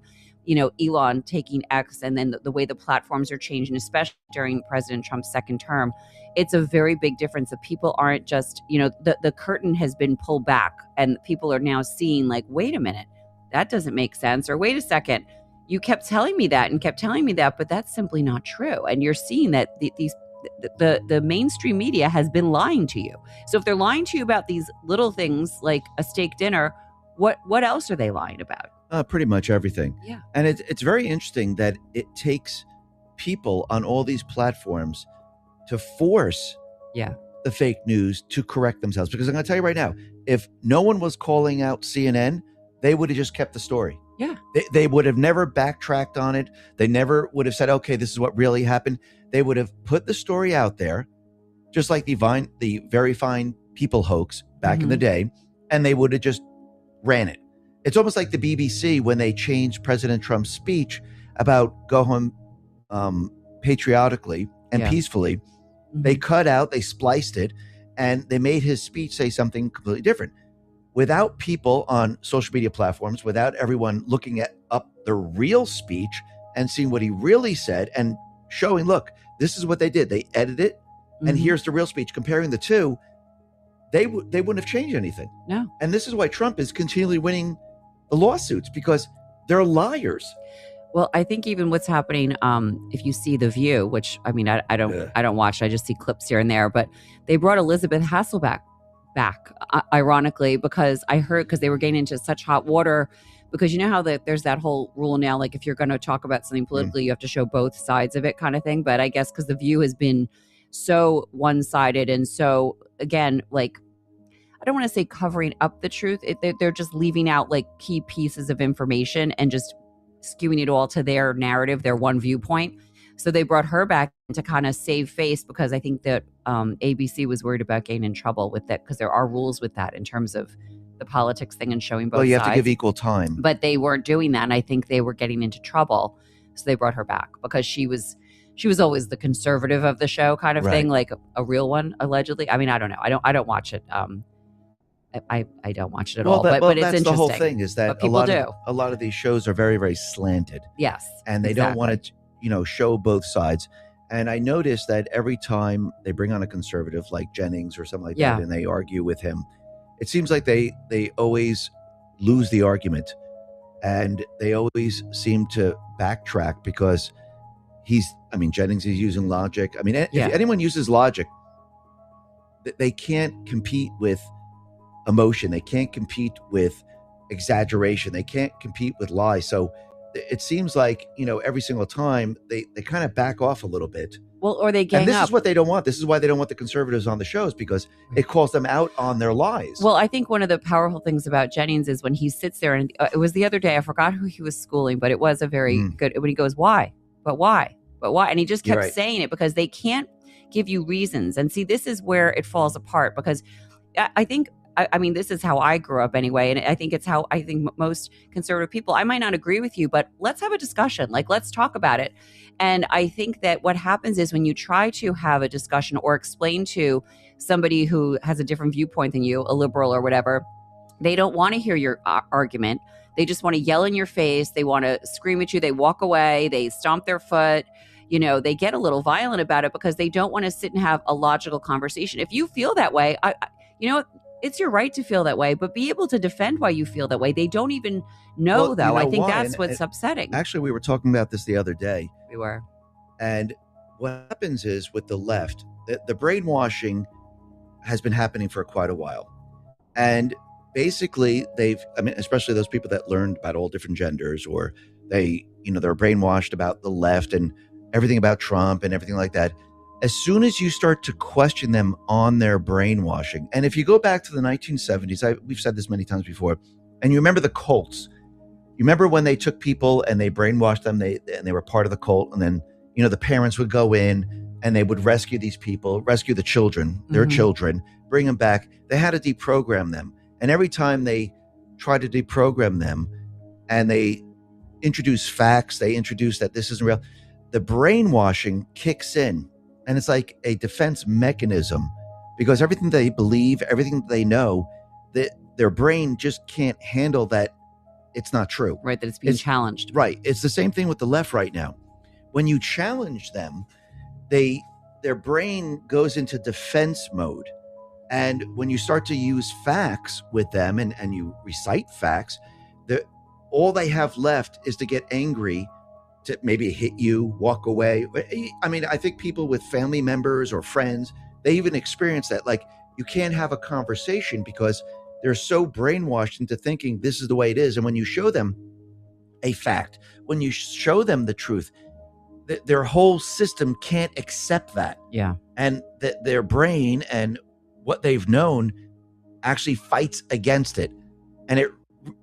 Elon taking X, and then the way the platforms are changing, especially during President Trump's second term, it's a very big difference that people aren't just, the curtain has been pulled back, and people are now seeing like, wait a minute, that doesn't make sense. Or wait a second, you kept telling me that and kept telling me that, but that's simply not true. And you're seeing that the mainstream media has been lying to you. So if they're lying to you about these little things like a steak dinner, what else are they lying about? Pretty much everything. Yeah. And it's very interesting that it takes people on all these platforms to force the fake news to correct themselves. Because I'm going to tell you right now, if no one was calling out CNN, they would have just kept the story. Yeah. They would have never backtracked on it. They never would have said, okay, this is what really happened. They would have put the story out there, just like the Very Fine People hoax back in the day, and they would have just ran it. It's almost like the BBC when they changed President Trump's speech about go home patriotically and peacefully. They cut out, they spliced it, and they made his speech say something completely different. Without people on social media platforms, without everyone looking up the real speech and seeing what he really said and showing, look, this is what they did. They edited it, and here's the real speech. Comparing the two, they wouldn't have changed anything. No. And this is why Trump is continually winning the lawsuits, because they're liars. Well, I think even what's happening, if you see The View, which I mean, I don't watch, I just see clips here and there, but they brought Elizabeth Hasselbeck back, ironically, because they were getting into such hot water, because you know how there's that whole rule now, like if you're going to talk about something politically, you have to show both sides of it, kind of thing. But I guess because The View has been so one-sided, and so again, like, I don't want to say covering up the truth, they're just leaving out like key pieces of information and just skewing it all to their narrative, their one viewpoint. So they brought her back to kind of save face, because I think that ABC was worried about getting in trouble with that, because there are rules with that in terms of the politics thing and showing both sides. Well, you have to give equal time. But they weren't doing that, and I think they were getting into trouble. So they brought her back, because she was always the conservative of the show, kind of thing, like a real one, allegedly. I mean, I don't know. I don't watch it. I don't watch it at all. But it's that's interesting. The whole thing is that people do. A lot of these shows are very, very slanted. Yes. And they don't want to, show both sides. And I noticed that every time they bring on a conservative like Jennings or something like that, and they argue with him, it seems like they always lose the argument, and they always seem to backtrack, because Jennings is using logic. I mean, if anyone uses logic, they can't compete with emotion. They can't compete with exaggeration. They can't compete with lies. So it seems like, every single time they kind of back off a little bit. Well, or they gang up. And this is what they don't want. This is why they don't want the conservatives on the shows, because it calls them out on their lies. Well, I think one of the powerful things about Jennings is when he sits there, and it was the other day, I forgot who he was schooling, but it was a very good, when he goes, why? But why? But why? And he just kept saying it, because they can't give you reasons. And see, this is where it falls apart, because I think, this is how I grew up anyway. And I think it's how I think most conservative people, I might not agree with you, but let's have a discussion. Like, let's talk about it. And I think that what happens is when you try to have a discussion or explain to somebody who has a different viewpoint than you, a liberal or whatever, they don't want to hear your argument. They just want to yell in your face. They want to scream at you. They walk away. They stomp their foot. They get a little violent about it, because they don't want to sit and have a logical conversation. If you feel that way, it's your right to feel that way, but be able to defend why you feel that way. They don't even know, though. I think that's what's upsetting. Actually, we were talking about this the other day. We were. And what happens is with the left, the brainwashing has been happening for quite a while. And basically especially those people that learned about all different genders, or they're brainwashed about the left and everything about Trump and everything like that. As soon as you start to question them on their brainwashing, and if you go back to the 1970s, we've said this many times before, and you remember the cults. You remember when they took people and they brainwashed them, and they were part of the cult, and then the parents would go in and they would rescue these people, rescue the children, their children, bring them back. They had to deprogram them, and every time they tried to deprogram them, and they introduce facts, they introduce that this isn't real, the brainwashing kicks in. And it's like a defense mechanism, because everything they believe, everything they know, that their brain just can't handle that it's not true. Right, that it's being challenged. Right. It's the same thing with the left right now. When you challenge them, their brain goes into defense mode. And when you start to use facts with them and you recite facts, all they have left is to get angry, to maybe hit you, walk away. I mean, I think people with family members or friends, they even experience that. Like, you can't have a conversation because they're so brainwashed into thinking this is the way it is. And when you show them a fact, when you show them the truth, their whole system can't accept that. Yeah. And their brain and what they've known actually fights against it. And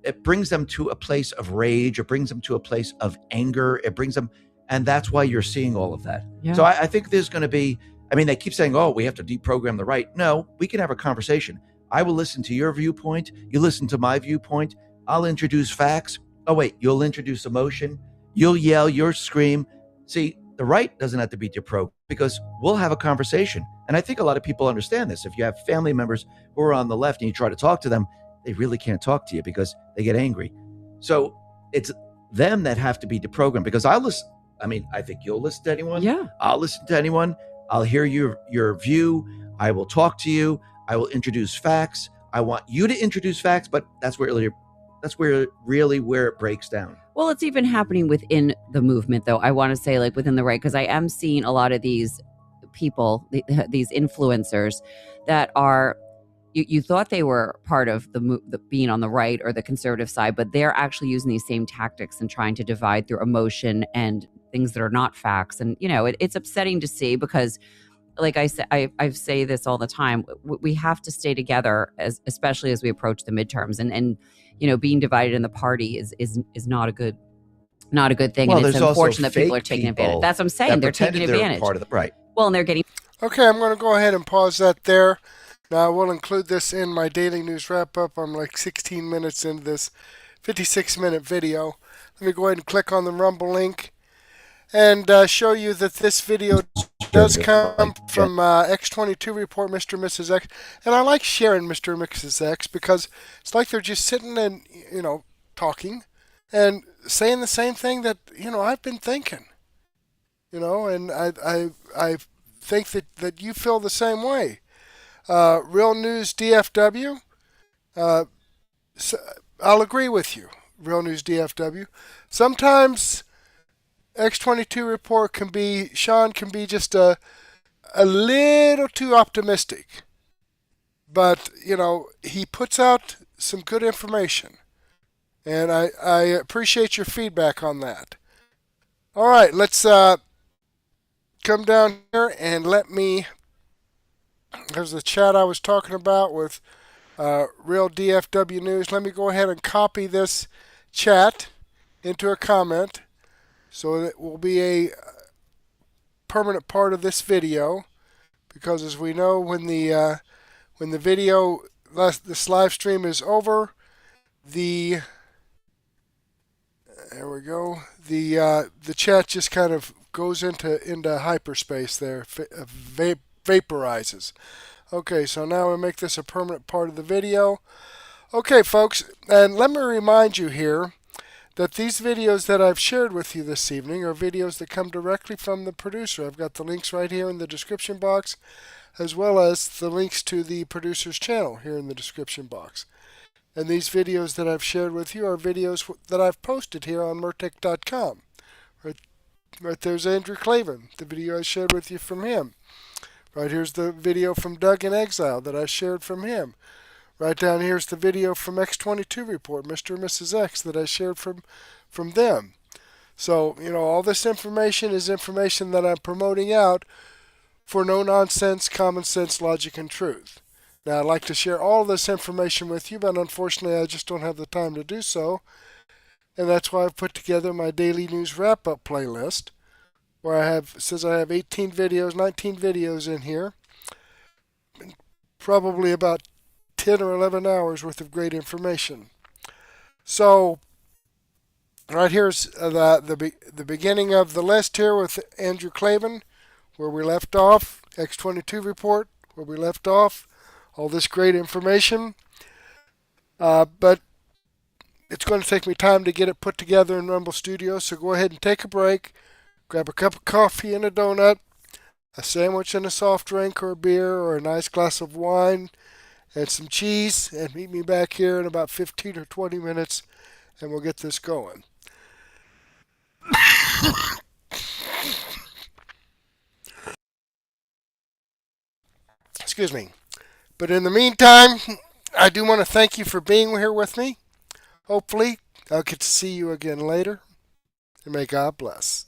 it brings them to a place of rage. It brings them to a place of anger. It brings them, and that's why you're seeing all of that. Yeah. So I think there's going to be, they keep saying, oh, we have to deprogram the right. No, we can have a conversation. I will listen to your viewpoint. You listen to my viewpoint. I'll introduce facts. Oh, wait, you'll introduce emotion. You'll yell, you'll scream. See, the right doesn't have to be deprogrammed, because we'll have a conversation. And I think a lot of people understand this. If you have family members who are on the left and you try to talk to them, they really can't talk to you because they get angry. So it's them that have to be deprogrammed, because I listen. I think you'll listen to anyone. Yeah. I'll listen to anyone. I'll hear your view. I will talk to you. I will introduce facts. I want you to introduce facts, but that's where it breaks down. Well, it's even happening within the movement, though. I want to say, like, within the right, because I am seeing a lot of these people, these influencers that are, you thought they were part of the being on the right or the conservative side, but they're actually using these same tactics and trying to divide through emotion and things that are not facts. And, it's upsetting to see, because, like I said, I say this all the time, we have to stay together, especially as we approach the midterms, and being divided in the party is not a good thing. Well, and it's there's unfortunate also that people are fake taking people advantage. That's what I'm saying. They're taking advantage. Part of the right. Well, and they're getting. Okay, I'm going to go ahead and pause that there. Now, I will include this in my daily news wrap-up. I'm like 16 minutes into this 56-minute video. Let me go ahead and click on the Rumble link and show you that this video does come from X22 Report, Mr. and Mrs. X. And I like sharing Mr. and Mrs. X because it's like they're just sitting and, talking and saying the same thing that, I've been thinking. And I think that you feel the same way. Real News DFW, I'll agree with you, Real News DFW. Sometimes X22 Report Sean can be just a little too optimistic. But, he puts out some good information. And I appreciate your feedback on that. All right, let's come down here and there's the chat I was talking about with Real DFW News. Let me go ahead and copy this chat into a comment so that it will be a permanent part of this video, because as we know, when the video, this live stream is over, there we go, the chat just kind of goes into hyperspace there, vaporizes. Okay, so now we make this a permanent part of the video. Okay, folks, and let me remind you here that these videos that I've shared with you this evening are videos that come directly from the producer. I've got the links right here in the description box, as well as the links to the producer's channel here in the description box. And these videos that I've shared with you are videos that I've posted here on Murtek.com. Right there's Andrew Klavan, the video I shared with you from him. Right here's the video from Doug in Exile that I shared from him. Right down here's the video from X22 Report, Mr. and Mrs. X, that I shared from them. So, all this information is information that I'm promoting out for no nonsense, common sense, logic, and truth. Now, I'd like to share all this information with you, but unfortunately, I just don't have the time to do so. And that's why I've put together my daily news wrap-up playlist, where says I have 18 videos, 19 videos in here, probably about 10 or 11 hours worth of great information. So, right here's the beginning of the list here with Andrew Klavan, where we left off, X22 Report, where we left off, all this great information. But it's going to take me time to get it put together in Rumble Studio, so go ahead and take a break, grab a cup of coffee and a donut, a sandwich and a soft drink or a beer or a nice glass of wine and some cheese, and meet me back here in about 15 or 20 minutes, and we'll get this going. Excuse me. But in the meantime, I do want to thank you for being here with me. Hopefully, I'll get to see you again later. And may God bless.